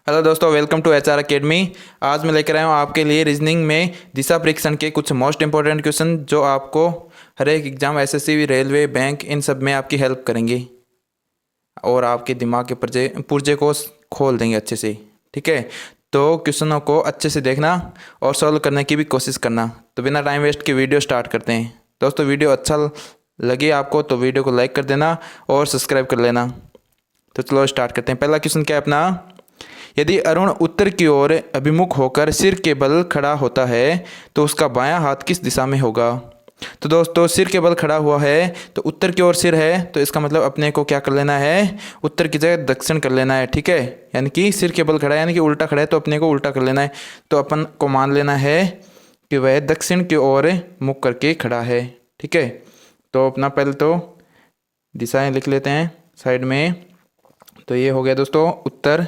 Hello दोस्तों, welcome to HR academy. आज मैं लेकर आया हूँ आपके लिए रीजनिंग में दिशा परीक्षण के कुछ मोस्ट इंपॉर्टेंट क्वेश्चन जो आपको हर एक एग्जाम, एसएससी, रेलवे, बैंक, इन सब में आपकी हेल्प करेंगे और आपके दिमाग के पुर्जे को खोल देंगे अच्छे से। ठीक है, तो क्वेश्चनों को अच्छे से देखना और सॉल्व करने की भी कोशिश करना। तो बिना टाइम वेस्ट के वीडियो स्टार्ट करते हैं। दोस्तों, वीडियो अच्छा लगे आपको तो वीडियो को लाइक कर देना और सब्सक्राइब कर लेना। तो चलो स्टार्ट करते हैं। पहला क्वेश्चन क्या है अपना, यदि अरुण उत्तर की ओर अभिमुख होकर सिर के बल खड़ा होता है तो उसका बायां हाथ किस दिशा में होगा। तो दोस्तों, सिर के बल खड़ा हुआ है तो उत्तर की ओर सिर है, तो इसका मतलब अपने को क्या कर लेना है, उत्तर की जगह दक्षिण कर लेना है। ठीक है, यानी कि सिर के बल खड़ा है यानी कि उल्टा खड़ा है तो अपने को उल्टा कर लेना है। तो अपन को मान लेना है कि वह दक्षिण की ओर मुख करके खड़ा है। ठीक है, तो अपना पहले तो दिशाएं लिख लेते हैं साइड में। तो ये हो गया दोस्तों उत्तर,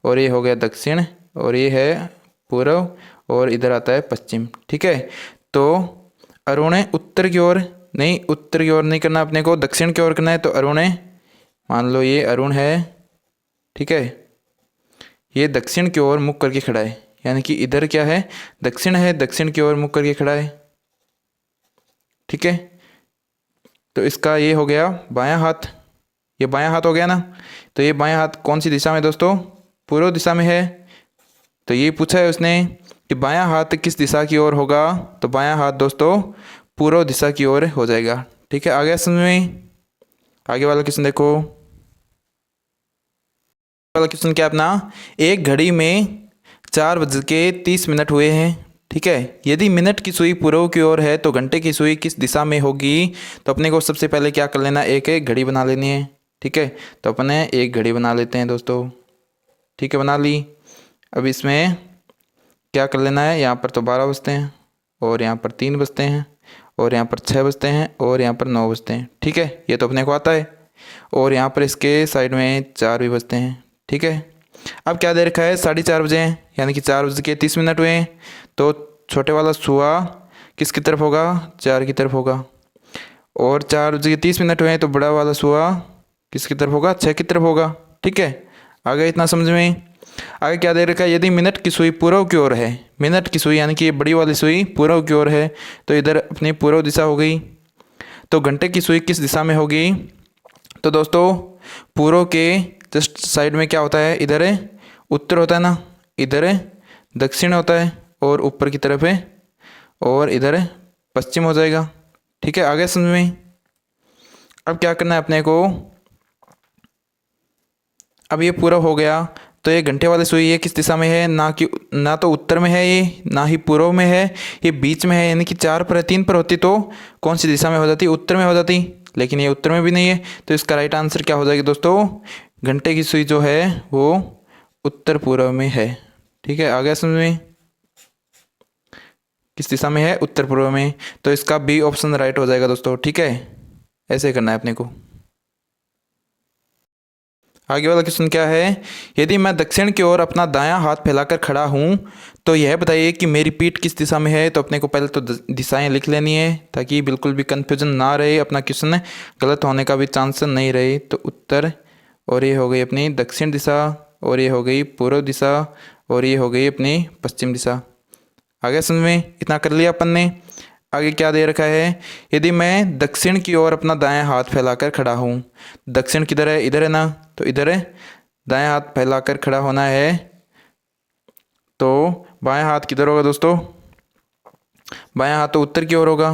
और ये हो गया दक्षिण, और ये है पूर्व, और इधर आता है पश्चिम। ठीक है, तो अरुण उत्तर की ओर नहीं, उत्तर की ओर नहीं करना, अपने को दक्षिण की ओर करना है। तो अरुण, मान लो ये अरुण है। ठीक है, ये दक्षिण की ओर मुख करके खड़ा है, यानी कि इधर क्या है, दक्षिण है, दक्षिण की ओर मुख करके खड़ा है। ठीक है, तो इसका ये हो गया बायां हाथ, ये बायां हाथ हो गया ना। तो ये बायां हाथ कौन सी दिशा में दोस्तों, पूर्व दिशा में है। तो ये पूछा है उसने कि बायां हाथ किस दिशा की ओर होगा, तो बायां हाथ दोस्तों पूर्व दिशा की ओर हो जाएगा। ठीक है, आगे समझ में। आगे वाला क्वेश्चन देखो, वाला क्वेश्चन क्या अपना, एक घड़ी में 4:30 हुए हैं। ठीक है, यदि मिनट की सुई पूर्व की ओर है तो घंटे की सुई किस दिशा में होगी। तो अपने को सबसे पहले क्या कर लेना, एक एक घड़ी बना लेनी है। ठीक है, तो अपने एक घड़ी बना लेते हैं दोस्तों। ठीक है, बना ली। अब इसमें क्या कर लेना है, यहाँ पर तो 12 बजते हैं, और यहाँ पर 3 बजते हैं, और यहाँ पर 6 बजते हैं, और यहाँ पर 9 बजते हैं। ठीक है, ये तो अपने को आता है। और यहाँ पर इसके साइड में 4 भी बजते हैं। ठीक है, अब क्या दे रखा है, 4:30 बजे हैं, यानी कि 4:30 हुए हैं। तो छोटे वाला सुआ किसकी तरफ होगा, 4 की तरफ होगा। और 4:30 हुए हैं तो बड़ा वाला सुआ किसकी तरफ होगा, 6 की तरफ होगा। ठीक है, आगे इतना समझ में। आगे क्या दे रखा है, यदि मिनट की सुई पूर्व की ओर है, मिनट की सुई यानी कि ये बड़ी वाली सुई पूर्व की ओर है, तो इधर अपनी पूर्व दिशा हो गई। तो घंटे की सुई किस दिशा में होगी। तो दोस्तों, पूर्व के जस्ट साइड में क्या होता है, इधर उत्तर होता है ना, इधर दक्षिण होता है, और ऊपर की तरफ है, और इधर पश्चिम हो जाएगा। ठीक है, आगे समझ में। अब क्या करना है अपने को, अब ये पूरा हो गया। तो ये घंटे वाली सुई ये किस दिशा में है, ना तो उत्तर में है ये, ना ही पूर्व में है, ये बीच में है। यानी कि 4 पर 3 पर होती तो कौन सी दिशा में हो जाती, उत्तर में हो जाती, लेकिन ये उत्तर में भी नहीं है। तो इसका राइट आंसर क्या हो जाएगा दोस्तों, घंटे की सुई जो है वो उत्तर पूर्व में है। ठीक है, आगे समझ में, किस दिशा में है, उत्तर पूर्व में। तो इसका बी ऑप्शन राइट हो जाएगा दोस्तों। ठीक है, ऐसे करना है अपने को। आगे वाला क्वेश्चन क्या है, यदि मैं दक्षिण की ओर अपना दायां हाथ फैलाकर खड़ा हूं तो यह बताइए कि मेरी पीठ किस दिशा में है। तो अपने को पहले तो दिशाएं लिख लेनी है ताकि बिल्कुल भी कंफ्यूजन ना रहे, अपना क्वेश्चन गलत होने का भी चांस नहीं रहे। तो उत्तर, और ये हो गई अपनी दक्षिण दिशा, और ये हो गई पूर्व दिशा, और ये हो गई अपनी पश्चिम दिशा। आगे समझ में, इतना कर लिया अपन ने। आगे क्या दे रखा है, यदि मैं दक्षिण की ओर अपना दायां हाथ फैलाकर खड़ा हूँ, दक्षिण किधर है, इधर है ना, तो इधर है, दायां हाथ फैलाकर खड़ा होना है। तो बायां हाथ किधर होगा दोस्तों, बायां हाथ तो उत्तर की ओर होगा,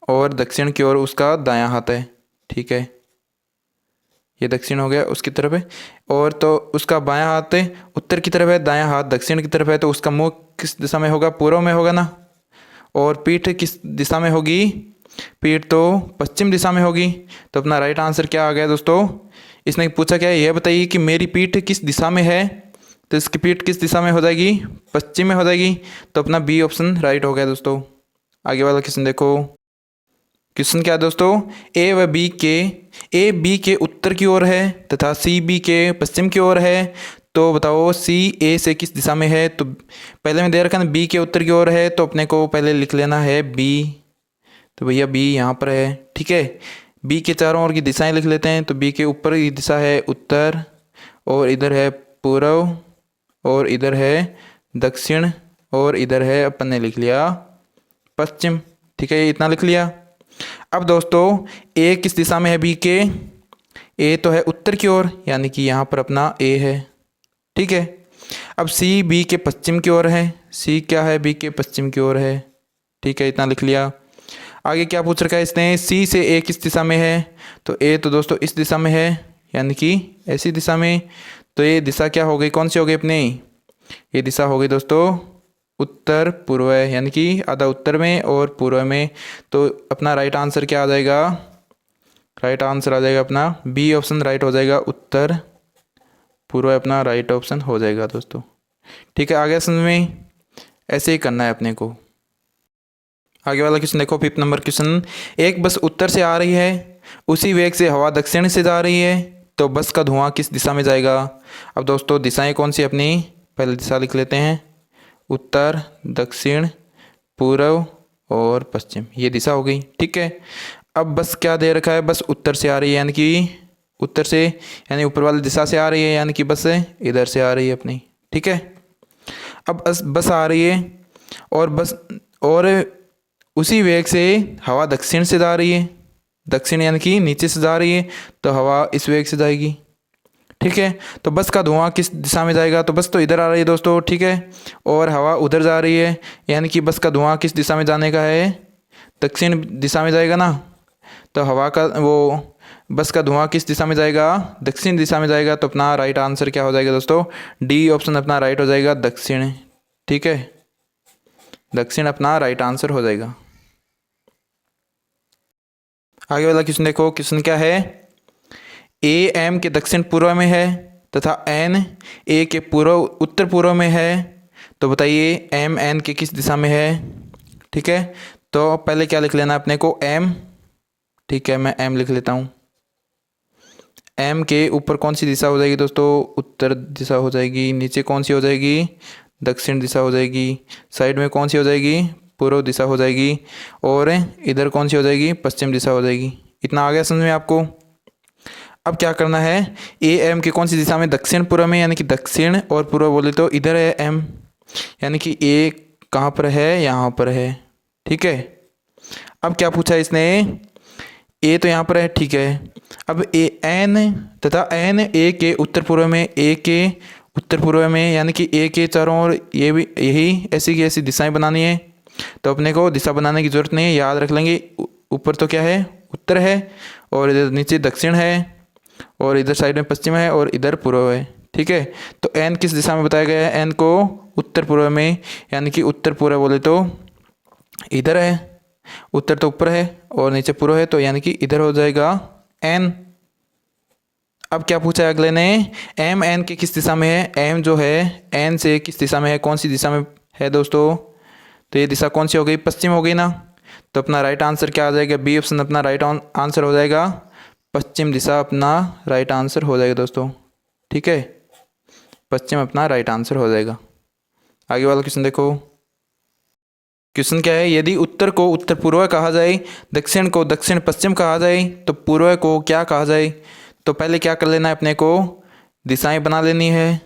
और दक्षिण की ओर उसका दायां हाथ है। ठीक है, ये दक्षिण हो गया, उसकी तरफ है। और तो उसका बायां हाथ उत्तर की तरफ है, दायां हाथ दक्षिण की तरफ है, तो उसका मुंह किस दिशा में होगा, पूर्व में होगा ना। और पीठ किस दिशा में होगी, पीठ तो पश्चिम दिशा में होगी। तो अपना राइट आंसर क्या आ गया दोस्तों, इसने पूछा क्या है, यह बताइए कि मेरी पीठ किस दिशा में है। तो इसकी पीठ किस दिशा में हो जाएगी, पश्चिम में हो जाएगी। तो अपना बी ऑप्शन राइट हो गया दोस्तों। आगे वाला क्वेश्चन देखो, क्वेश्चन क्या है दोस्तों, ए बी के उत्तर की ओर है तथा सी बी के पश्चिम की ओर है। तो बताओ सी ए से किस दिशा में है। तो पहले में दे रखा है बी के उत्तर की ओर है, तो अपने को पहले लिख लेना है बी। तो भैया बी यहाँ पर है। ठीक है, बी के चारों ओर की दिशाएं लिख लेते हैं। तो बी के ऊपर की दिशा है उत्तर, और इधर है पूर्व, और इधर है दक्षिण और इधर है अपन ने लिख लिया पश्चिम। ठीक है, ये इतना लिख लिया। अब दोस्तों ए किस दिशा में है बी के? ए तो है उत्तर की ओर, यानी कि यहाँ पर अपना ए है। ठीक है, अब सी बी के पश्चिम की ओर है। सी क्या है? बी के पश्चिम की ओर है। ठीक है, इतना लिख लिया। आगे क्या पूछ रखा है इसने? सी से ए किस दिशा में है? तो ए तो दोस्तों इस दिशा में है, यानी कि ऐसी दिशा में। तो ये दिशा क्या हो गई? कौन सी हो गई अपनी? ये दिशा हो गई दोस्तों उत्तर पूर्व, यानी कि आधा उत्तर में और पूर्व में। तो अपना राइट आंसर क्या आ जाएगा? राइट आंसर आ जाएगा अपना बी ऑप्शन राइट हो जाएगा, उत्तर पूर्व अपना राइट ऑप्शन हो जाएगा दोस्तों। ठीक है, आगे समझ में? ऐसे ही करना है अपने को। आगे वाला क्वेश्चन देखो, 5th नंबर क्वेश्चन। एक बस उत्तर से आ रही है, उसी वेग से हवा दक्षिण से जा रही है, तो बस का धुआं किस दिशा में जाएगा? अब दोस्तों दिशाएं कौन सी अपनी? पहले दिशा लिख लेते हैं, उत्तर, दक्षिण, पूर्व और पश्चिम, ये दिशा हो गई। ठीक है, अब बस क्या दे रखा है? बस उत्तर से आ रही है, यानी कि उत्तर से यानी ऊपर वाली दिशा से आ रही है, यानी कि बस इधर से आ रही है अपनी। ठीक है, अब बस आ रही है और उसी वेग से हवा दक्षिण से जा रही है, दक्षिण यानी कि नीचे से जा रही है, तो हवा इस वेग से जाएगी। ठीक है, तो बस का धुआं किस दिशा में जाएगा? तो बस तो इधर आ रही है दोस्तों। ठीक है, और हवा उधर जा रही है, यानी कि बस का धुआं किस दिशा में जाने का है? दक्षिण दिशा में जाएगा ना। तो हवा का बस का धुआं किस दिशा में जाएगा? दक्षिण दिशा में जाएगा। तो अपना राइट आंसर क्या हो जाएगा दोस्तों? डी ऑप्शन अपना राइट हो जाएगा, दक्षिण। ठीक है, दक्षिण अपना राइट आंसर हो जाएगा। आगे वाला क्वेश्चन देखो, क्वेश्चन क्या है? ए एम के दक्षिण पूर्व में है तथा एन ए के उत्तर पूर्व में है, तो बताइए एम एन के किस दिशा में है? ठीक है, तो पहले क्या लिख लेना अपने को? एम। ठीक है, मैं एम लिख लेता हूँ। एम के ऊपर कौन सी दिशा हो जाएगी दोस्तों? उत्तर दिशा हो जाएगी। नीचे कौन सी हो जाएगी? दक्षिण दिशा हो जाएगी। साइड में कौन सी हो जाएगी? पूर्व दिशा हो जाएगी। और इधर कौन सी हो जाएगी? पश्चिम दिशा हो जाएगी। इतना आ गया समझ में आपको? अब क्या करना है? ए एम के कौन सी दिशा में? दक्षिण पूर्व में, यानी कि दक्षिण और पूर्व बोले तो इधर है एम, यानी कि ए कहाँ पर है? यहाँ पर है। ठीक है, अब क्या पूछा इसने? ए तो यहाँ पर है। ठीक है, अब ए एन तथा एन ए के उत्तर पूर्व में, ए के उत्तर पूर्व में, यानी कि ए के चारों ओर ये भी यही ऐसी की ऐसी दिशाएं बनानी है। तो अपने को दिशा बनाने की जरूरत नहीं है, याद रख लेंगे। ऊपर तो क्या है? उत्तर है, और इधर नीचे दक्षिण है, और इधर साइड में पश्चिम है, और इधर पूर्व है। ठीक है, तो एन किस दिशा में बताया गया है? एन को उत्तर पूर्व में, यानी कि उत्तर पूर्व बोले तो इधर है। उत्तर तो ऊपर है और नीचे पूर्व है, तो यानी कि इधर हो जाएगा एन। अब क्या पूछा है अगले ने? एम एन के किस दिशा में है? एम जो है एन से किस दिशा में है? कौन सी दिशा में है दोस्तों? तो ये दिशा कौन सी हो गई? पश्चिम हो गई ना। तो अपना राइट आंसर क्या आ जाएगा? बी ऑप्शन अपना राइट आंसर हो जाएगा, पश्चिम दिशा अपना राइट आंसर हो जाएगा दोस्तों। ठीक है, पश्चिम अपना राइट आंसर हो जाएगा। आगे वाला क्वेश्चन देखो, क्वेश्चन क्या है? यदि उत्तर को उत्तर पूर्व कहा जाए, दक्षिण को दक्षिण पश्चिम कहा जाए, तो पूर्व को क्या कहा जाए? तो पहले क्या कर लेना है अपने को? दिशाएं बना लेनी है।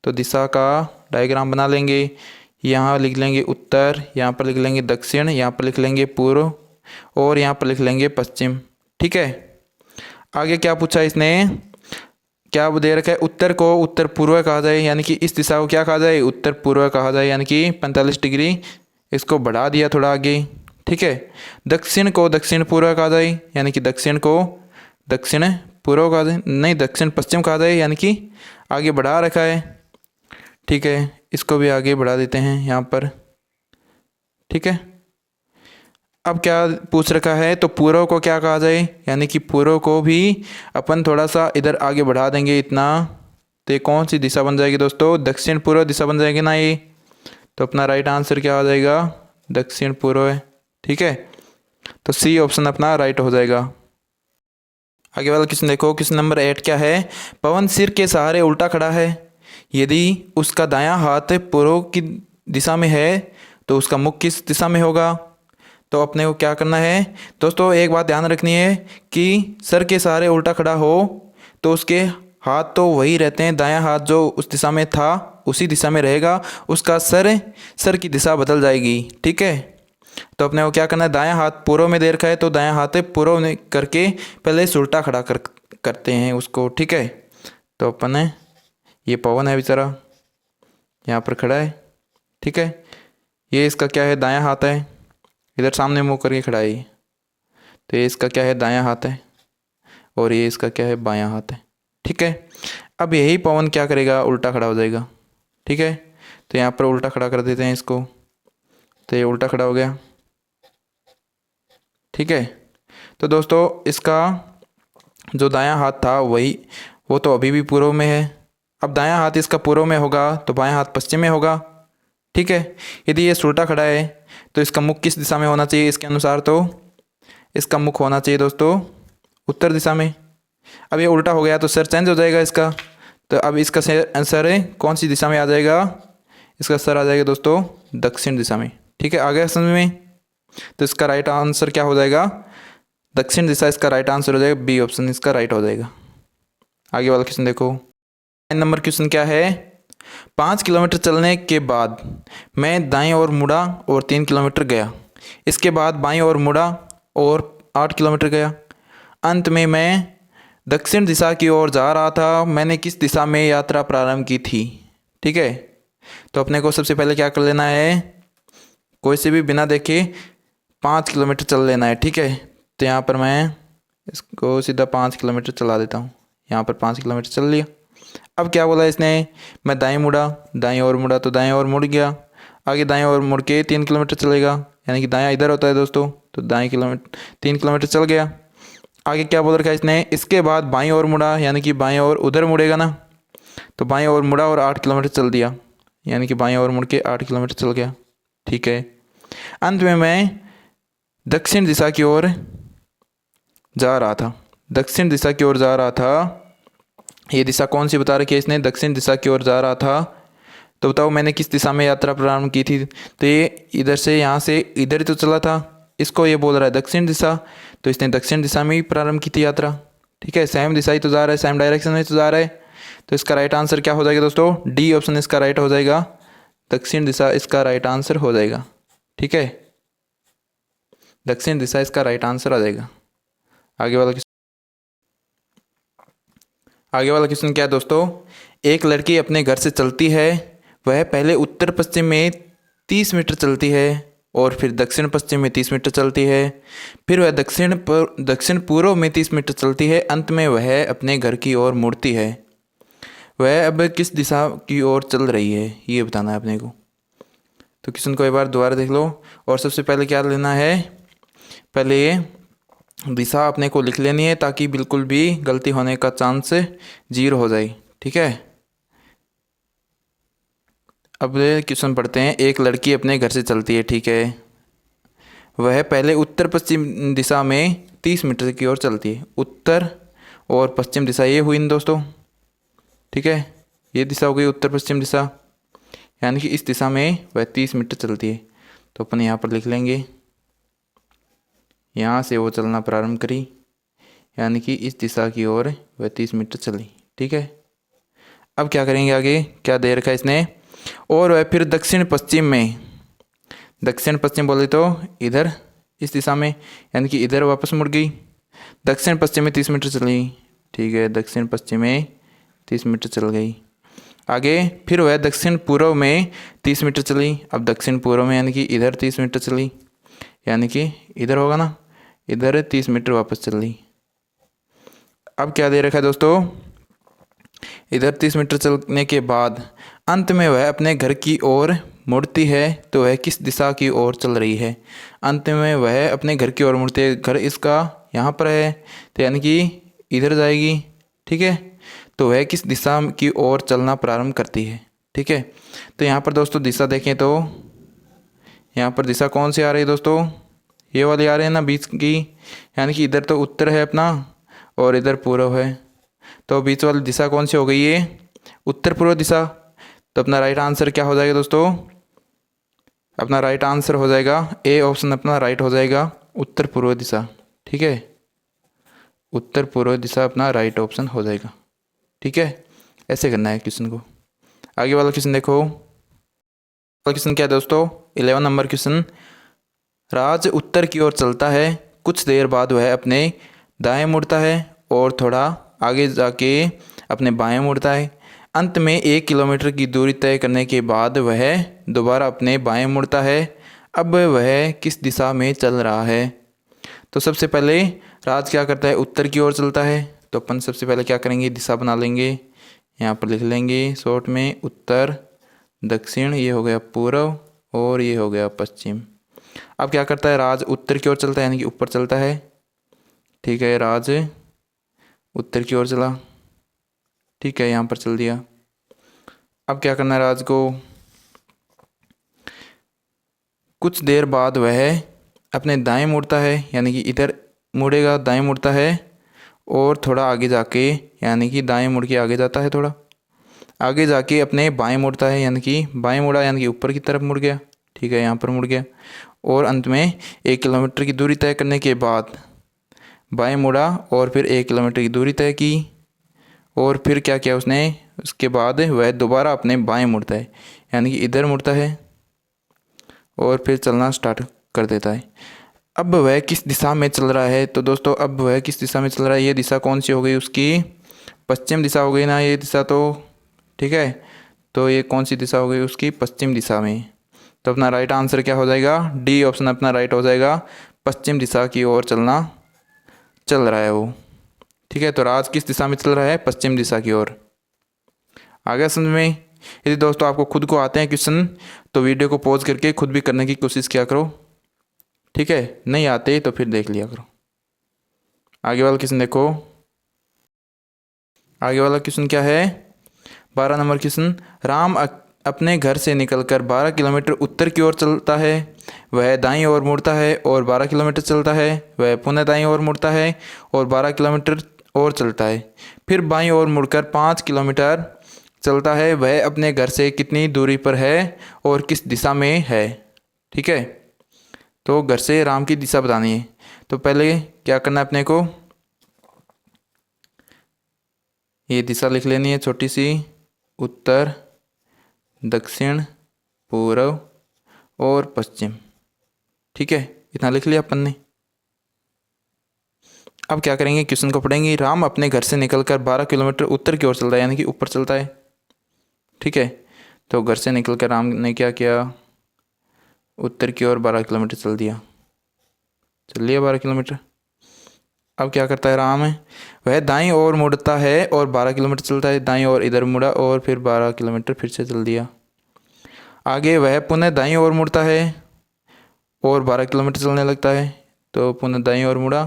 तो दिशा का डायग्राम बना लेंगे। यहाँ लिख लेंगे उत्तर, यहाँ पर लिख लेंगे दक्षिण, यहाँ पर लिख लेंगे पूर्व, और यहाँ पर लिख लेंगे पश्चिम। ठीक है, आगे क्या पूछा इसने? क्या दे रखा है? उत्तर को उत्तर पूर्व कहा जाए, यानी कि इस दिशा को क्या कहा जाए? उत्तर पूर्व कहा जाए, यानी कि 45 डिग्री इसको बढ़ा दिया थोड़ा आगे। ठीक है, दक्षिण को दक्षिण पूर्व कहा जाए, यानी कि दक्षिण को दक्षिण पूर्व कहा जाए, नहीं दक्षिण पश्चिम कहा जाए, यानी कि आगे बढ़ा रखा है। ठीक है, इसको भी आगे बढ़ा देते हैं यहाँ पर। ठीक है, अब क्या पूछ रखा है? तो पूर्व को क्या कहा जाए? यानी कि पूर्व को भी अपन थोड़ा सा इधर आगे बढ़ा देंगे इतना, तो ये कौन सी दिशा बन जाएगी दोस्तों? दक्षिण पूर्व दिशा बन जाएगी ना ये। तो अपना राइट आंसर क्या हो जाएगा? दक्षिण पूर्व है। ठीक है, तो सी ऑप्शन अपना राइट हो जाएगा। आगे वाला क्वेश्चन देखो, क्वेश्चन नंबर 8 क्या है? पवन सिर के सहारे उल्टा खड़ा है, यदि उसका दायां हाथ पूर्व की दिशा में है, तो उसका मुख किस दिशा में होगा? तो अपने को क्या करना है दोस्तों? एक बात ध्यान रखनी है कि सर के सहारे उल्टा खड़ा हो तो उसके हाथ तो वही रहते हैं, दायां हाथ जो उस दिशा में था उसी दिशा में रहेगा, उसका सर की दिशा बदल जाएगी। ठीक है, तो अपने को क्या करना है, दायां हाथ पूर्व में दे रखा है तो दायां हाथ पूर्व में करके पहले इसे उल्टा खड़ा करते हैं उसको। ठीक है, तो अपन है, ये पवन है बेचारा यहाँ पर खड़ा है। ठीक है, ये इसका क्या है, दायां हाथ है, इधर सामने मुंह करके खड़ा है ये। तो ये इसका क्या है, दायां हाथ है, और ये इसका क्या है, बायां हाथ है। ठीक है, अब यही पवन क्या करेगा, उल्टा खड़ा हो जाएगा। ठीक है, तो यहाँ पर उल्टा खड़ा कर देते हैं इसको, तो ये उल्टा खड़ा हो गया। ठीक है, तो दोस्तों इसका जो दायां हाथ था वो तो अभी भी पूर्व में है। अब दायां हाथ इसका पूर्व में होगा तो बायां हाथ पश्चिम में होगा। ठीक है, यदि ये उल्टा खड़ा है तो इसका मुख किस दिशा में होना चाहिए, इसके अनुसार तो इसका मुख होना चाहिए दोस्तों उत्तर दिशा में। अब ये उल्टा हो गया तो सर चेंज हो जाएगा इसका, तो अब इसका सर है कौन सी दिशा में आ जाएगा, इसका सर आ जाएगा दोस्तों दक्षिण दिशा में। ठीक है, आ गया समझ में। तो इसका राइट आंसर क्या हो जाएगा, दक्षिण दिशा इसका राइट आंसर हो जाएगा, बी ऑप्शन इसका राइट हो जाएगा। आगे वाला क्वेश्चन देखो, 9 नंबर क्वेश्चन क्या है, 5 किलोमीटर चलने के बाद मैं दाएं ओर मुड़ा और 3 किलोमीटर गया, इसके बाद बाएं ओर मुड़ा और 8 किलोमीटर गया, अंत में मैं दक्षिण दिशा की ओर जा रहा था, मैंने किस दिशा में यात्रा प्रारंभ की थी। ठीक है, तो अपने को सबसे पहले क्या कर लेना है, कोई से भी बिना देखे 5 किलोमीटर चल लेना है। ठीक है, तो यहाँ पर मैं इसको सीधा 5 किलोमीटर चला देता हूँ, यहाँ पर 5 किलोमीटर चल लिया। अब क्या बोला इसने, मैं दाएं मुड़ा, दाएं ओर मुड़ा तो दाएं ओर मुड़ गया, आगे दाएं ओर मुड़ के 3 किलोमीटर चलेगा, यानी कि दायां इधर होता है दोस्तों, तो दाएं 3 किलोमीटर चल गया। आगे क्या बोल रखा है इसने, इसके बाद बाईं ओर मुड़ा, यानी कि बाईं ओर उधर मुड़ेगा ना, तो बाईं ओर मुड़ा और 8 किलोमीटर चल दिया, यानी कि बाईं ओर मुड़ के 8 किलोमीटर चल गया। ठीक है, अंत में मैं दक्षिण दिशा की ओर जा रहा था, दक्षिण दिशा की ओर जा रहा था, ये दिशा कौन सी बता रखी है इसने, दक्षिण दिशा की ओर जा रहा था। तो बताओ मैंने किस दिशा में यात्रा प्रारंभ की थी, तो ये इधर से यहाँ से इधर ही तो चला था, इसको ये बोल रहा है दक्षिण दिशा, तो इसने दक्षिण दिशा में ही प्रारंभ की थी यात्रा। ठीक है, सेम दिशा ही तो जा रहा है, सेम डायरेक्शन में तो जा रहा है, तो इसका राइट आंसर क्या हो जाएगा दोस्तों, डी ऑप्शन इसका राइट हो जाएगा, दक्षिण दिशा इसका राइट आंसर हो जाएगा। ठीक है, दक्षिण दिशा इसका राइट आंसर आ जाएगा। आगे वाला क्वेश्चन क्या है दोस्तों, एक लड़की अपने घर से चलती है, वह पहले उत्तर पश्चिम में 30 मीटर चलती है और फिर दक्षिण पश्चिम में 30 मीटर चलती है, फिर वह दक्षिण पूर्व में 30 मीटर चलती है, अंत में वह अपने घर की ओर मुड़ती है, वह अब किस दिशा की ओर चल रही है, ये बताना है अपने को। तो क्वेश्चन को एक बार दोबारा देख लो, और सबसे पहले क्या लेना है, पहले ये दिशा अपने को लिख लेनी है ताकि बिल्कुल भी गलती होने का चांस 0 हो जाए। ठीक है, अब क्वेश्चन पढ़ते हैं, एक लड़की अपने घर से चलती है, ठीक है, वह पहले उत्तर पश्चिम दिशा में 30 मीटर की ओर चलती है, उत्तर और पश्चिम दिशा ये हुई न दोस्तों। ठीक है, ये दिशा हो गई उत्तर पश्चिम दिशा, यानी कि इस दिशा में वह 30 मीटर चलती है, तो अपन यहाँ पर लिख लेंगे, यहाँ से वो चलना प्रारंभ करी, यानी कि इस दिशा की ओर वह 30 मीटर चली। ठीक है, अब क्या करेंगे, आगे क्या दे रखा है इसने, और वह फिर दक्षिण पश्चिम में, दक्षिण पश्चिम बोले तो इधर इस दिशा में, यानी कि इधर वापस मुड़ गई, दक्षिण पश्चिम में 30 मीटर चली। ठीक है, दक्षिण पश्चिम में 30 मीटर चल गई। आगे फिर वह दक्षिण पूर्व में 30 मीटर चली, अब दक्षिण पूर्व में यानी कि इधर 30 मीटर चली, यानी कि इधर होगा ना, इधर 30 मीटर वापस चल ली। अब क्या दे रखा है दोस्तों, इधर 30 मीटर चलने के बाद अंत में वह अपने घर की ओर मुड़ती है, तो वह किस दिशा की ओर चल रही है, अंत में वह अपने घर की ओर मुड़ती है, घर इसका यहाँ पर है, तो यानी कि इधर जाएगी। ठीक है, तो वह किस दिशा की ओर चलना प्रारंभ करती है। ठीक है, तो यहाँ पर दोस्तों दिशा देखें तो यहाँ पर दिशा कौन सी आ रही है दोस्तों, ये वाली आ रही है ना बीच की, यानी कि इधर तो उत्तर है अपना और इधर पूर्व है, तो बीच वाली दिशा कौन सी हो गई है, उत्तर पूर्व दिशा। तो अपना राइट आंसर क्या हो जाएगा दोस्तों, अपना राइट आंसर हो जाएगा ए ऑप्शन अपना राइट हो जाएगा, उत्तर पूर्व दिशा। ठीक है, उत्तर पूर्व दिशा अपना राइट ऑप्शन हो जाएगा। ठीक है, ऐसे करना है क्वेश्चन को। आगे वाला क्वेश्चन देखो, क्वेश्चन क्या है दोस्तों, 11 नंबर क्वेश्चन। राज उत्तर की ओर चलता है, कुछ देर बाद वह अपने दाएं मुड़ता है और थोड़ा आगे जाके अपने बाएं मुड़ता है। अंत में 1 किलोमीटर की दूरी तय करने के बाद वह दोबारा अपने बाएं मुड़ता है। अब वह किस दिशा में चल रहा है? तो सबसे पहले राज क्या करता है, उत्तर की ओर चलता है। तो अपन सबसे पहले क्या करेंगे, दिशा बना लेंगे, यहाँ पर लिख लेंगे शॉर्ट में उत्तर, दक्षिण, ये हो गया पूर्व और ये हो गया पश्चिम। अब क्या करता है, राज उत्तर की ओर चलता है यानी कि ऊपर चलता है। ठीक है, राज उत्तर की ओर चला, ठीक है, यहाँ पर चल दिया। अब क्या करना है, राज को कुछ देर बाद वह अपने दाएं मुड़ता है यानी कि इधर मुड़ेगा, दाएं मुड़ता है और थोड़ा आगे जाके यानी कि दाएं मुड़ के आगे जाता है, थोड़ा आगे जाके अपने बाएं मुड़ता है यानी कि बाएं मुड़ा यानी कि ऊपर की तरफ मुड़ गया। ठीक है, यहाँ पर मुड़ गया और अंत में 1 किलोमीटर की दूरी तय करने के बाद बाएं मुड़ा और फिर 1 किलोमीटर की दूरी तय की और फिर क्या किया उसने, उसके बाद वह दोबारा अपने बाएं मुड़ता है यानी कि इधर मुड़ता है और फिर चलना स्टार्ट कर देता है। अब वह किस दिशा में चल रहा है? तो दोस्तों अब वह किस दिशा में चल रहा है, ये दिशा कौन सी हो गई उसकी, पश्चिम दिशा हो गई ना ये दिशा तो। ठीक है, तो ये कौन सी दिशा हो गई उसकी, पश्चिम दिशा में। तो अपना राइट आंसर क्या हो जाएगा, डी ऑप्शन अपना राइट हो जाएगा, पश्चिम दिशा की ओर चल रहा है वो। ठीक है, तो राज किस दिशा में चल रहा है, पश्चिम दिशा की ओर। आ गया समझ में? यदि दोस्तों आपको खुद को आते हैं क्वेश्चन तो वीडियो को पॉज करके खुद भी करने की कोशिश किया करो। ठीक है, नहीं आते तो फिर देख लिया करो। आगे वाला क्वेश्चन देखो, आगे वाला क्वेश्चन क्या है, 12 नंबर क्वेश्चन। राम अपने घर से निकलकर 12 किलोमीटर उत्तर की ओर चलता है, वह दाईं ओर मुड़ता है और 12 किलोमीटर चलता है, वह पुनः दाईं ओर मुड़ता है और 12 किलोमीटर और चलता है, फिर बाईं ओर मुड़कर 5 किलोमीटर चलता है। वह अपने घर से कितनी दूरी पर है और किस दिशा में है? ठीक है, तो घर से राम की दिशा बतानी है। तो पहले क्या करना है अपने को, ये दिशा लिख लेनी है छोटी सी, उत्तर, दक्षिण, पूर्व और पश्चिम। ठीक है, इतना लिख लिया अपन ने। अब क्या करेंगे, क्वेश्चन को पढ़ेंगे। राम अपने घर से निकलकर 12 किलोमीटर उत्तर की ओर चलता है यानी कि ऊपर चलता है। ठीक है, तो घर से निकलकर राम ने क्या किया, उत्तर की ओर 12 किलोमीटर चल लिया 12 किलोमीटर। अब क्या करता है राम, वह दाईं ओर मुड़ता है और 12 किलोमीटर चलता है, दाईं ओर इधर मुड़ा और फिर 12 किलोमीटर फिर से चल दिया। आगे वह पुनः दाईं ओर मुड़ता है और 12 किलोमीटर चलने लगता है, तो पुनः दाईं ओर मुड़ा,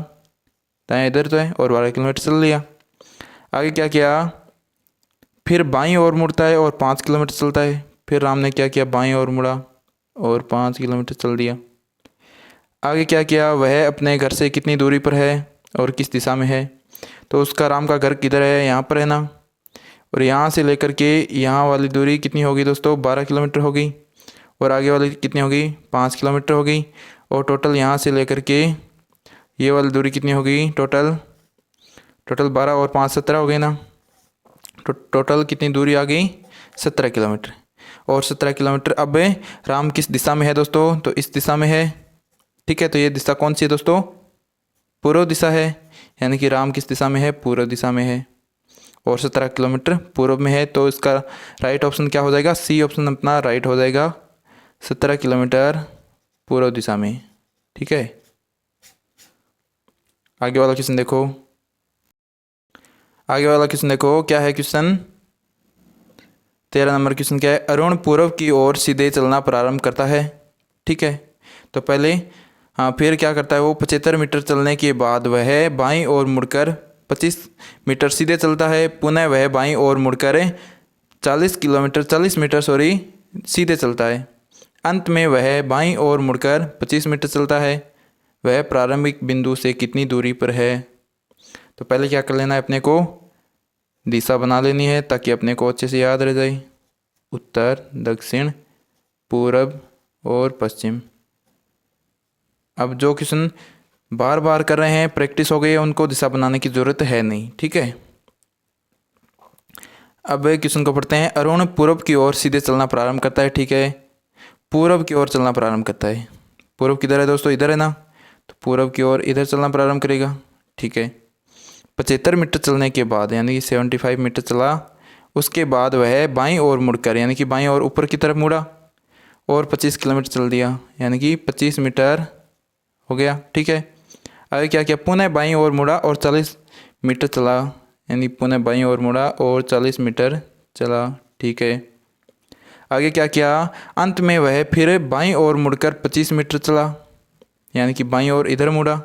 दाएं इधर तो है और 12 किलोमीटर चल लिया। आगे क्या किया, फिर बाईं ओर मुड़ता है और 5 किलोमीटर चलता है, फिर राम ने क्या किया, बाईं ओर मुड़ा और 5 किलोमीटर चल दिया। आगे क्या किया, वह अपने घर से कितनी दूरी पर है और किस दिशा में है? तो उसका राम का घर किधर है, यहाँ पर है ना, और यहाँ से लेकर के यहाँ वाली दूरी कितनी होगी दोस्तों, 12 किलोमीटर होगी और आगे वाली कितनी होगी, 5 किलोमीटर होगी और टोटल यहाँ से लेकर के ये वाली दूरी कितनी होगी, टोटल 12 और 5 17 हो गई ना। तो टोटल कितनी दूरी आ गई, 17 किलोमीटर। और 17 किलोमीटर अब राम किस दिशा में है दोस्तों, तो इस दिशा में है। ठीक है, तो ये दिशा कौन सी है दोस्तों, पूर्व दिशा है, यानी कि राम किस दिशा में है, पूर्व दिशा में है और 17 किलोमीटर पूर्व में है। तो इसका राइट ऑप्शन क्या हो जाएगा, सी ऑप्शन अपना राइट हो जाएगा, 17 किलोमीटर पूर्व दिशा में। ठीक है, आगे वाला क्वेश्चन देखो, आगे वाला क्वेश्चन देखो क्या है क्वेश्चन, 13 नंबर क्वेश्चन क्या है, अरुण पूर्व की ओर सीधे चलना प्रारंभ करता है। ठीक है, तो पहले फिर क्या करता है वो, 75 मीटर चलने के बाद वह बाईं ओर मुड़कर 25 मीटर सीधे चलता है, पुनः वह बाईं ओर मुड़कर 40 मीटर सीधे चलता है। अंत में वह बाईं ओर मुड़कर 25 मीटर चलता है। वह प्रारंभिक बिंदु से कितनी दूरी पर है? तो पहले क्या कर लेना है, अपने को दिशा बना लेनी है ताकि अपने को अच्छे से याद रह जाए, उत्तर, दक्षिण, पूर्व और पश्चिम। अब जो क्वेश्चन बार बार कर रहे हैं, प्रैक्टिस हो गई है, उनको दिशा बनाने की ज़रूरत है नहीं। ठीक है, अब क्वेश्चन को पढ़ते हैं। अरुण पूर्व की ओर सीधे चलना प्रारंभ करता है। ठीक है, पूर्व की ओर चलना प्रारंभ करता है। पूर्व किधर है दोस्तों? इधर है ना, तो पूर्व की ओर इधर चलना प्रारंभ करेगा। ठीक है, 75 मीटर चलने के बाद यानी कि 75 मीटर चला, उसके बाद वह बाईं ओर मुड़कर यानी कि बाईं ओर ऊपर की तरफ मुड़ा और 25 किलोमीटर चल दिया, यानी कि 25 मीटर हो गया। ठीक है, आगे क्या किया? पुनः बाईं ओर मुड़ा और 40 मीटर चला, यानी पुनः बाईं ओर मुड़ा और 40 मीटर चला। ठीक है, आगे क्या किया? अंत में वह फिर बाईं ओर मुड़कर 25 मीटर चला, यानी कि बाईं ओर इधर मुड़ा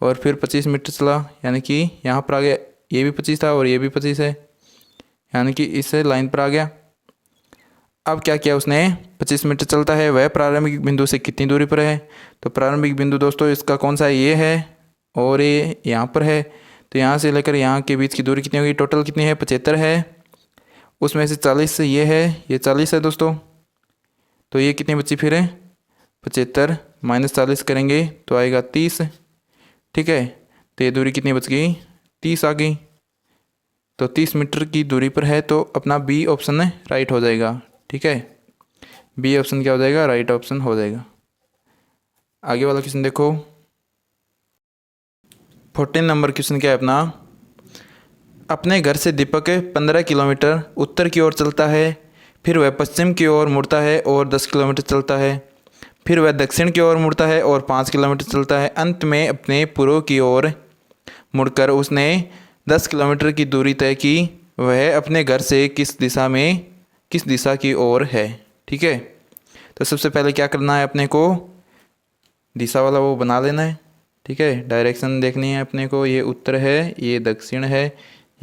और फिर 25 मीटर चला, यानी कि यहाँ पर आ गया। ये भी 25 था और ये भी 25 है, यानी कि इस लाइन पर आ गया। अब क्या किया उसने? 25 मीटर चलता है, वह प्रारंभिक बिंदु से कितनी दूरी पर है? तो प्रारंभिक बिंदु दोस्तों इसका कौन सा है? ये है और ये यहाँ पर है। तो यहाँ से लेकर यहाँ के बीच की दूरी कितनी होगी? टोटल कितनी है? 75 है, उसमें से 40 से ये है, ये 40 है दोस्तों। तो ये कितनी बची फिर? 75 माइनस 40 करेंगे तो आएगा 30। ठीक है, तो ये दूरी कितनी बच गई? 30 आ गई। तो 30 मीटर की दूरी पर है, तो अपना बी ऑप्शन राइट हो जाएगा। ठीक है, बी ऑप्शन क्या हो जाएगा? राइट ऑप्शन हो जाएगा। आगे वाला क्वेश्चन देखो, 14 नंबर क्वेश्चन क्या है अपना? अपने घर से दीपक 15 किलोमीटर उत्तर की ओर चलता है, फिर वह पश्चिम की ओर मुड़ता है और 10 किलोमीटर चलता है, फिर वह दक्षिण की ओर मुड़ता है और 5 किलोमीटर चलता है। अंत में अपने पूर्व की ओर मुड़कर उसने 10 किलोमीटर की दूरी तय की। वह अपने घर से किस दिशा की ओर है? ठीक है, तो सबसे पहले क्या करना है अपने को? दिशा वाला वो बना लेना है। ठीक है, डायरेक्शन देखनी है अपने को। ये उत्तर है, ये दक्षिण है,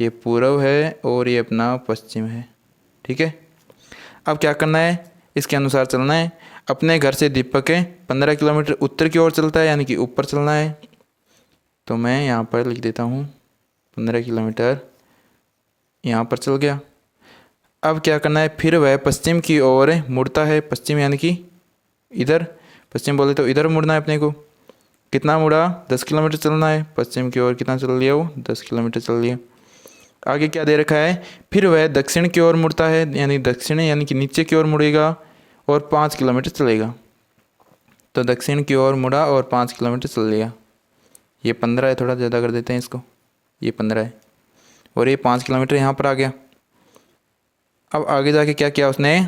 ये पूर्व है और ये अपना पश्चिम है। ठीक है, अब क्या करना है? इसके अनुसार चलना है। अपने घर से दीपक 15 किलोमीटर उत्तर की ओर चलता है, यानी कि ऊपर चलना है। तो मैं यहाँ पर लिख देता हूँ 15 किलोमीटर यहाँ पर चल गया। अब क्या करना है? फिर वह पश्चिम की ओर मुड़ता है। पश्चिम यानी कि इधर, पश्चिम बोले तो इधर मुड़ना है अपने को। कितना मुड़ा? 10 किलोमीटर चलना है। पश्चिम की ओर कितना चल लिया वो? 10 किलोमीटर चल लिया। आगे क्या दे रखा है? फिर वह दक्षिण की ओर मुड़ता है, यानी दक्षिण यानी कि नीचे की ओर मुड़ेगा और 5 किलोमीटर चलेगा। तो दक्षिण की ओर मुड़ा और 5 किलोमीटर चल लिया। ये 15 है, थोड़ा ज़्यादा कर देते हैं इसको, ये 15 है और ये 5 किलोमीटर यहाँ पर आ गया। अब आगे जाके क्या किया उसने?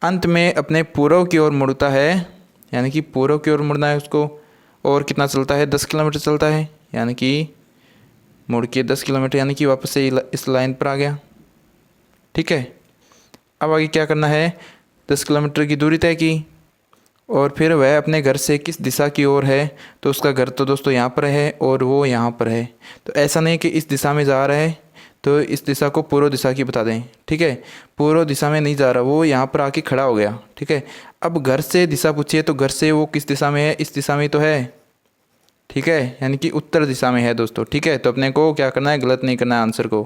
अंत में अपने पूर्व की ओर मुड़ता है, यानी कि पूर्व की ओर मुड़ना है उसको, और कितना चलता है? 10 किलोमीटर चलता है, यानी कि मुड़ के 10 किलोमीटर, यानी कि वापस से इस लाइन पर आ गया। ठीक है, अब आगे क्या करना है? 10 किलोमीटर की दूरी तय की और फिर वह अपने घर से किस दिशा की ओर है? तो उसका घर तो दोस्तों यहाँ पर है और वो यहाँ पर है। तो ऐसा नहीं कि इस दिशा में जा रहा है तो इस दिशा को पूर्व दिशा की बता दें। ठीक है, पूर्व दिशा में नहीं जा रहा, वो यहाँ पर आके खड़ा हो गया। ठीक है, अब घर से दिशा पूछिए तो घर से वो किस दिशा में है? इस दिशा में तो है। ठीक है, यानी कि उत्तर दिशा में है दोस्तों। ठीक है, तो अपने को क्या करना है? गलत नहीं करना है आंसर को।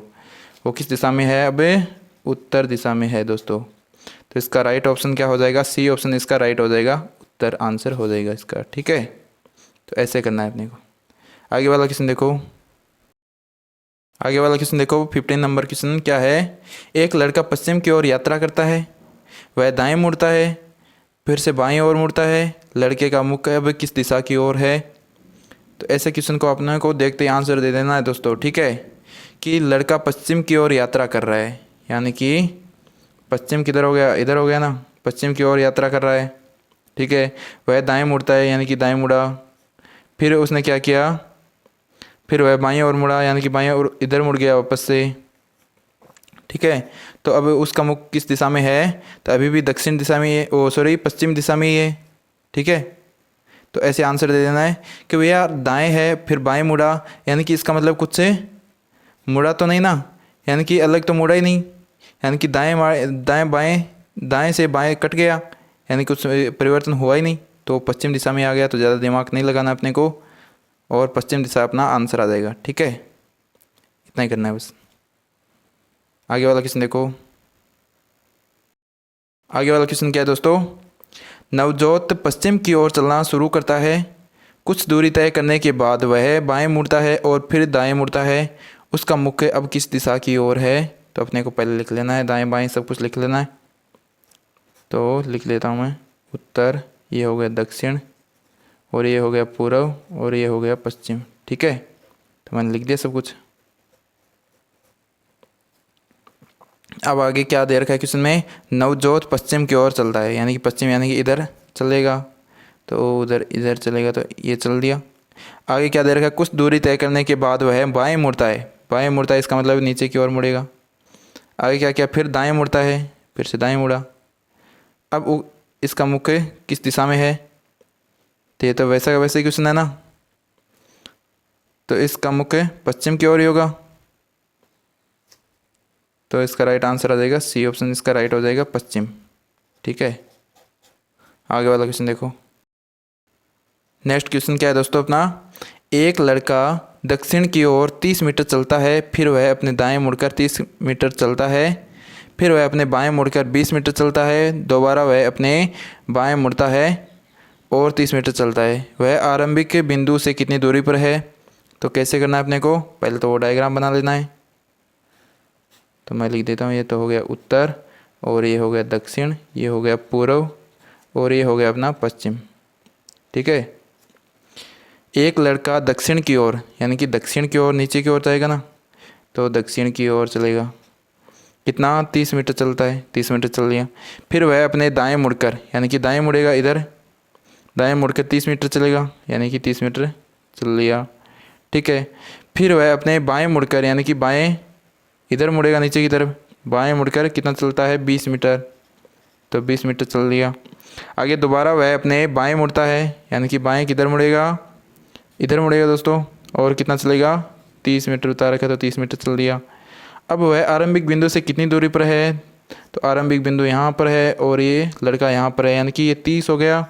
वो किस दिशा में है? अब उत्तर दिशा में है दोस्तों। तो इसका राइट ऑप्शन क्या हो जाएगा? सी ऑप्शन इसका राइट हो जाएगा, उत्तर आंसर हो जाएगा इसका। ठीक है, तो ऐसे करना है अपने को। आगे वाला क्वेश्चन देखो, आगे वाला क्वेश्चन देखो 15 नंबर क्वेश्चन क्या है? एक लड़का पश्चिम की ओर यात्रा करता है, वह दाएं मुड़ता है, फिर से बाएं ओर मुड़ता है। लड़के का मुख अब किस दिशा की ओर है? तो ऐसे क्वेश्चन को अपने को देखते ही आंसर दे देना है दोस्तों। ठीक है, कि लड़का पश्चिम की ओर यात्रा कर रहा है, यानी कि पश्चिम किधर हो गया? इधर हो गया ना, पश्चिम की ओर यात्रा कर रहा है। ठीक है, वह दाएं मुड़ता है, यानी कि दाएं मुड़ा, फिर उसने क्या किया? फिर वह बाएं ओर मुड़ा, यानी कि बाएं ओर इधर मुड़ गया वापस से। ठीक है, तो अब उसका मुख किस दिशा में है? तो अभी भी दक्षिण दिशा में है, ओ सॉरी पश्चिम दिशा में ही है। ठीक है, तो ऐसे आंसर दे देना है कि भैया दाएं है फिर बाएं मुड़ा, यानी कि इसका मतलब कुछ से मुड़ा तो नहीं ना, यानी कि अलग तो मुड़ा ही नहीं, यानी कि दाएं बाएं, दाएं से बाएं कट गया, यानी कुछ परिवर्तन हुआ ही नहीं। तो पश्चिम दिशा में आ गया, तो ज़्यादा दिमाग नहीं लगाना अपने को और पश्चिम दिशा अपना आंसर आ जाएगा। ठीक है, इतना ही करना है बस। आगे वाला क्वेश्चन देखो, आगे वाला क्वेश्चन क्या है दोस्तों? नवजोत पश्चिम की ओर चलना शुरू करता है। कुछ दूरी तय करने के बाद वह बाएं मुड़ता है और फिर दाएं मुड़ता है। उसका मुख अब किस दिशा की ओर है? तो अपने को पहले लिख लेना है, दाएं बाएं सब कुछ लिख लेना है। तो लिख लेता हूँ मैं, उत्तर, ये हो गया दक्षिण, और ये हो गया पूर्व, और ये हो गया पश्चिम। ठीक है, तो मैंने लिख दिया सब कुछ। अब आगे क्या दे रखा है क्वेश्चन में, नवजोत पश्चिम की ओर चलता है, यानी कि पश्चिम यानी कि इधर चलेगा, तो उधर इधर चलेगा, तो ये चल दिया। आगे क्या दे रखा है, कुछ दूरी तय करने के बाद वह बाएं मुड़ता है। बाएं मुड़ता है इसका मतलब नीचे की ओर मुड़ेगा। आगे क्या किया, फिर दाएं मुड़ता है, फिर से दाएं मुड़ा। अब इसका मुख्य किस दिशा में है, तो ये तो वैसा का वैसा ही क्वेश्चन है ना, तो इसका मुख्य पश्चिम की ओर ही होगा। तो इसका राइट आंसर आ जाएगा सी ऑप्शन, इसका राइट हो जाएगा पश्चिम। ठीक है, आगे वाला क्वेश्चन देखो। नेक्स्ट क्वेश्चन क्या है दोस्तों अपना, एक लड़का दक्षिण की ओर 30 मीटर चलता है, फिर वह अपने दाएं मुड़कर 30 मीटर चलता है, फिर वह अपने बाएं मुड़कर 20 मीटर चलता है, दोबारा वह अपने बाएं मुड़ता है और 30 मीटर चलता है। वह आरंभिक बिंदु से कितनी दूरी पर है। तो कैसे करना है अपने को, पहले तो वो डायग्राम बना लेना है। तो मैं लिख देता हूँ, ये तो हो गया उत्तर, और ये हो गया दक्षिण, ये हो गया पूर्व, और ये हो गया अपना पश्चिम। ठीक है, एक लड़का दक्षिण की ओर, यानी कि दक्षिण की ओर नीचे की ओर जाएगा ना, तो दक्षिण की ओर चलेगा, कितना 30 मीटर चलता है, 30 मीटर चल लिया। फिर वह अपने दाएं मुड़कर, यानी कि दाएं मुड़ेगा इधर, दाएं मुड़कर 30 मीटर चलेगा, यानी कि 30 मीटर चल लिया। ठीक है, फिर वह अपने बाएं मुड़कर, यानी कि बाएं इधर मुड़ेगा नीचे की तरफ, बाएं मुड़कर कितना चलता है 20 मीटर, तो 20 मीटर चल लिया। आगे दोबारा वह अपने बाएं मुड़ता है, यानी कि बाएं किधर मुड़ेगा, इधर मुड़ेगा दोस्तों, और कितना चलेगा 30 मीटर उतार रखा, तो 30 मीटर चल दिया। अब वह आरंभिक बिंदु से कितनी दूरी पर है, तो आरंभिक बिंदु यहाँ पर है और ये लड़का यहाँ पर है, यानी कि ये 30 हो गया,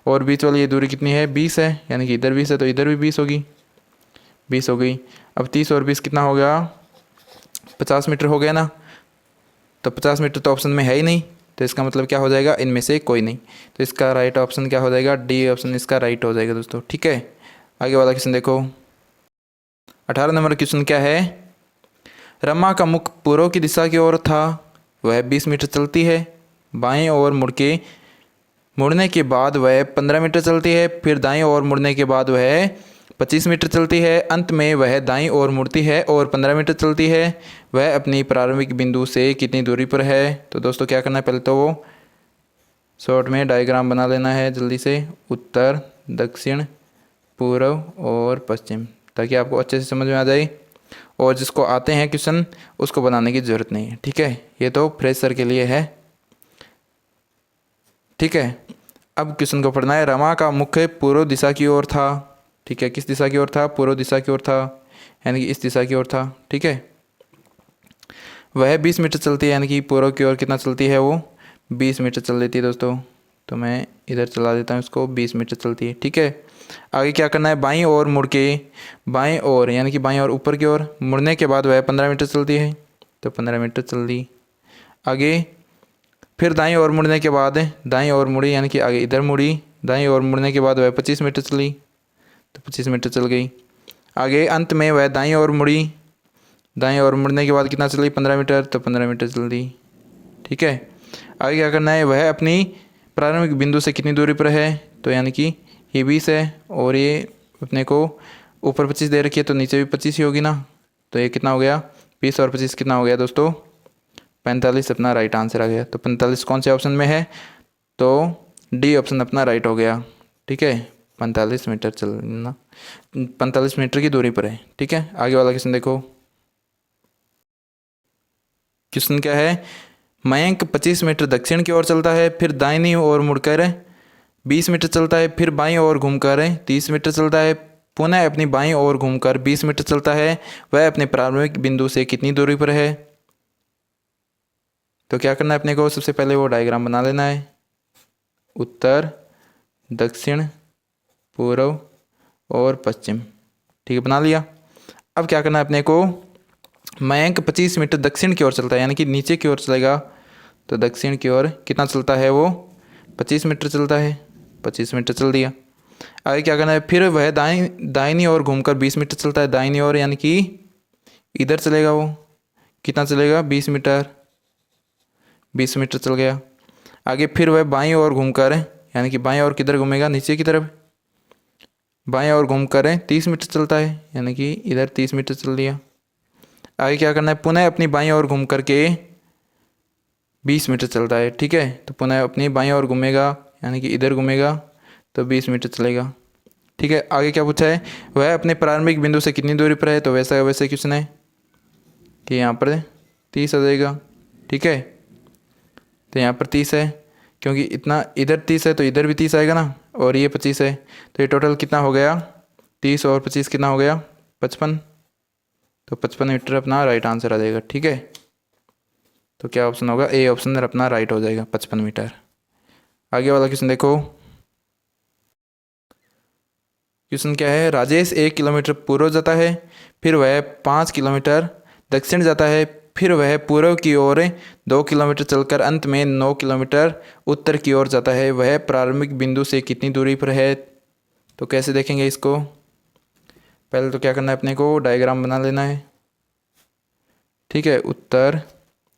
और बीच वाली ये दूरी कितनी है 20 है, यानी कि इधर 20 है तो इधर भी 20 होगी, 20 हो गई। अब 30 और 20 कितना हो गया, 50 मीटर हो गया ना, तो 50 मीटर तो ऑप्शन में है ही नहीं, तो इसका मतलब क्या हो जाएगा, इनमें से कोई नहीं, तो इसका राइट ऑप्शन क्या हो जाएगा, डी ऑप्शन इसका राइट हो जाएगा दोस्तों। ठीक है, आगे वाला क्वेश्चन देखो। 18 नंबर क्वेश्चन क्या है, रमा का मुख पूर्व की दिशा की ओर था, वह 20 मीटर चलती है, बाएं ओर मुड़ने के बाद वह 15 मीटर चलती है, फिर दाएं ओर मुड़ने के बाद वह 25 मीटर चलती है, अंत में वह दाईं ओर मुड़ती है और 15 मीटर चलती है। वह अपनी प्रारंभिक बिंदु से कितनी दूरी पर है। तो दोस्तों क्या करना है, पहले तो वो शॉर्ट में डायग्राम बना लेना है जल्दी से, उत्तर, दक्षिण, पूर्व और पश्चिम, ताकि आपको अच्छे से समझ में आ जाए, और जिसको आते हैं क्वेश्चन उसको बनाने की ज़रूरत नहीं है। ठीक है, ये तो फ्रेशर के लिए है। ठीक है, अब क्वेश्चन को पढ़ना है, रमा का मुख्य पूर्व दिशा की ओर था। ठीक है, किस दिशा की ओर था, पूर्व दिशा की ओर था, यानी कि इस दिशा की ओर था। ठीक है, वह 20 मीटर चलती है, यानी कि पूर्व की ओर कितना चलती है, वो 20 मीटर चल लेती है दोस्तों, तो मैं इधर चला देता हूँ इसको, 20 मीटर चलती है। ठीक है, आगे क्या करना है, बाईं ओर मुड़ के, बाईं ओर यानी कि बाईं ओर ऊपर की ओर मुड़ने के बाद वह 15 मीटर चलती है, तो 15 मीटर चल दी। आगे फिर दाईं ओर मुड़ने के बाद दाईं ओर मुड़ी, यानी कि आगे इधर मुड़ी, दाईं ओर मुड़ने के बाद वह 25 मीटर चली, तो 25 मीटर चल गई। आगे अंत में वह दाईं ओर मुड़ी, दाईं ओर मुड़ने के बाद कितना चली 15 मीटर, तो 15 मीटर चल दी। ठीक है, आगे क्या करना है, वह अपनी प्रारंभिक बिंदु से कितनी दूरी पर है, तो यानी कि ये 20 है, और ये अपने को ऊपर 25 दे रखी है, तो नीचे भी 25 ही होगी ना, तो ये कितना हो गया 20 और 25 कितना हो गया दोस्तों 45, अपना राइट आंसर आ गया। तो 45 कौन से ऑप्शन में है, तो डी ऑप्शन अपना राइट हो गया। ठीक है, 45 मीटर चलना, 45 मीटर की दूरी पर है। ठीक है, आगे वाला क्वेश्चन देखो। क्वेश्चन क्या है, मयंक 25 मीटर दक्षिण की ओर चलता है, फिर दाहिनी ओर मुड़कर 20 मीटर चलता है, फिर बाईं ओर घूमकर 30 मीटर चलता है, पुनः अपनी बाईं ओर घूमकर 20 मीटर चलता है। वह अपने प्रारंभिक बिंदु से कितनी दूरी पर है। तो क्या करना है अपने को, सबसे पहले वो डायग्राम बना लेना है, उत्तर, दक्षिण, पूर्व और पश्चिम। ठीक है, बना लिया। अब क्या करना है अपने को, मयंक 25 मीटर दक्षिण की ओर चलता है, यानी कि नीचे की ओर चलेगा, तो दक्षिण की ओर कितना चलता है, वो 25 मीटर चलता है, 25 मीटर चल दिया। आगे क्या करना है, फिर वह दाहिनी ओर घूमकर 20 मीटर चलता है, दाहिनी ओर यानी कि इधर चलेगा वो, कितना चलेगा 20 मीटर, 20 मीटर चल गया। आगे फिर वह बाईं ओर घूमकर, यानी कि बाईं ओर किधर घूमेगा, नीचे की तरफ, बाएं ओर घूमकर 30 मीटर चलता है, यानी कि इधर 30 मीटर चल दिया। आगे क्या करना है, पुनः अपनी बाईं ओर घूम करके 20 मीटर चलता है, ठीक है। तो पुनः अपनी बाईं ओर घूमेगा, यानी कि इधर घूमेगा तो 20 मीटर चलेगा, ठीक है। आगे क्या पूछा है, वह अपने प्रारंभिक बिंदु से कितनी दूरी पर है, तो वैसा वैसे क्वेश्चन है कि यहाँ पर 30 आ जाएगा, ठीक है। तो यहाँ पर 30 है, क्योंकि इतना इधर 30 है तो इधर भी 30 आएगा ना, और ये 25 है, तो ये टोटल कितना हो गया, 30 और 25 कितना हो गया, 55। तो 55 मीटर अपना राइट आंसर आ जाएगा, ठीक है। तो क्या ऑप्शन होगा, ए ऑप्शन अपना राइट हो जाएगा, 55 मीटर। आगे वाला क्वेश्चन देखो, क्वेश्चन क्या है, राजेश 1 किलोमीटर पूर्व जाता है, फिर वह 5 किलोमीटर दक्षिण जाता है, फिर वह पूर्व की ओर 2 किलोमीटर चलकर अंत में 9 किलोमीटर उत्तर की ओर जाता है, वह प्रारंभिक बिंदु से कितनी दूरी पर है। तो कैसे देखेंगे इसको, पहले तो क्या करना है, अपने को डायग्राम बना लेना है, ठीक है। उत्तर,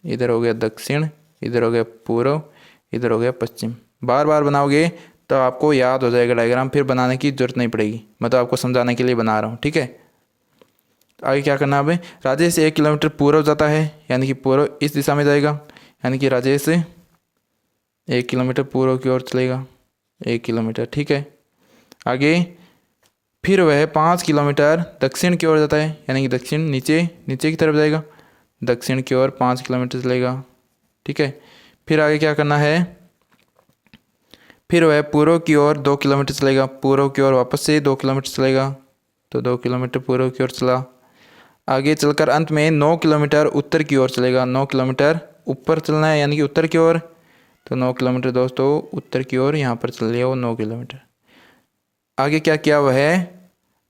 इधर हो गया दक्षिण, इधर हो गया पूर्व, इधर हो गया पश्चिम। बार बार बनाओगे तो आपको याद हो जाएगा डायग्राम, फिर बनाने की जरूरत नहीं पड़ेगी, मैं तो आपको समझाने के लिए बना रहा हूँ, ठीक है। आगे क्या करना है, अब राजेश 1 किलोमीटर पूर्व जाता है, यानी कि पूर्व इस दिशा में जाएगा, यानी कि राजेश 1 किलोमीटर पूर्व की ओर चलेगा, 1 किलोमीटर, ठीक है। आगे फिर वह 5 किलोमीटर दक्षिण की ओर जाता है, यानी कि दक्षिण नीचे नीचे की तरफ जाएगा, दक्षिण की ओर 5 किलोमीटर चलेगा, ठीक है। फिर आगे क्या करना है, फिर वह पूर्व की ओर 2 किलोमीटर चलेगा, पूर्व की ओर वापस से 2 किलोमीटर चलेगा, तो 2 किलोमीटर पूर्व की ओर चला। आगे चलकर अंत में 9 किलोमीटर उत्तर की ओर चलेगा, 9 किलोमीटर ऊपर चलना है, यानी कि उत्तर की ओर, तो 9 किलोमीटर दोस्तों उत्तर की ओर यहाँ पर चल लिया वो 9 किलोमीटर। आगे क्या किया वह,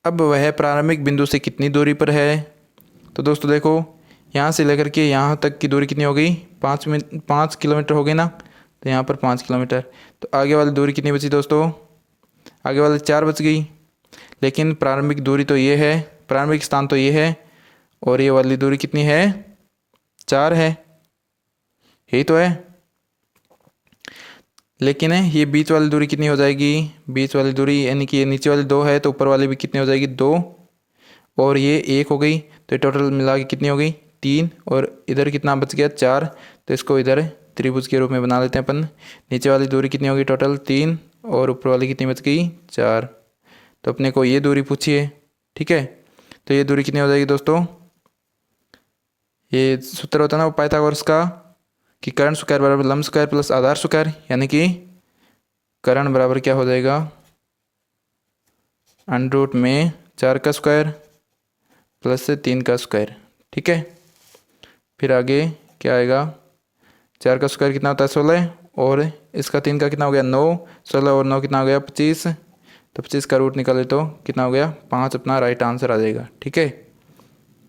अब वह प्रारंभिक बिंदु से कितनी दूरी पर है। तो दोस्तों देखो, यहाँ से लेकर के यहाँ तक की दूरी कितनी हो गई, 5 किलोमीटर हो गई ना, तो यहाँ पर 5 किलोमीटर, तो आगे वाली दूरी कितनी बची दोस्तों, आगे वाली 4 बच गई। लेकिन प्रारंभिक दूरी तो ये है, प्रारंभिक स्थान तो ये है, और ये वाली दूरी कितनी है, 4 है, यही तो है। लेकिन ये बीच वाली दूरी कितनी हो जाएगी, बीच वाली दूरी यानी कि ये नीचे वाली 2 है, तो ऊपर वाली भी कितनी हो जाएगी, 2, और ये 1 हो गई, तो टोटल मिला के कितनी हो गई, 3, और इधर कितना बच गया, 4। तो इसको इधर त्रिभुज के रूप में बना लेते हैं अपन। नीचे वाली दूरी कितनी होगी टोटल, 3, और ऊपर वाली कितनी बच गई, 4। तो अपने को ये दूरी पूछी है, ठीक है। तो ये दूरी कितनी हो जाएगी दोस्तों, ये सूत्र होता है ना वो पाइथागोरस का, कि कर्ण स्क्वायर बराबर लंब स्क्वायर प्लस आधार स्क्वायर, यानी कि कर्ण बराबर क्या हो जाएगा, अंडर रूट में 4 का स्क्वायर प्लस 3 का स्क्वायर, ठीक है। फिर आगे क्या आएगा, 4 का स्क्वायर कितना होता है 16, और इसका 3 का कितना हो गया 9, 16 और 9 कितना हो गया 25, तो 25 का रूट निकाले तो कितना हो गया 5, अपना राइट आंसर आ जाएगा, ठीक है।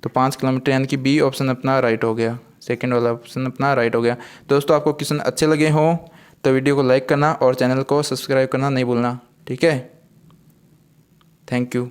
तो 5 किलोमीटर यानी कि बी ऑप्शन अपना राइट हो गया, सेकंड वाला ऑप्शन अपना राइट हो गया। दोस्तों आपको क्वेश्चन अच्छे लगे हों तो वीडियो को लाइक करना और चैनल को सब्सक्राइब करना नहीं भूलना, ठीक है। Thank you.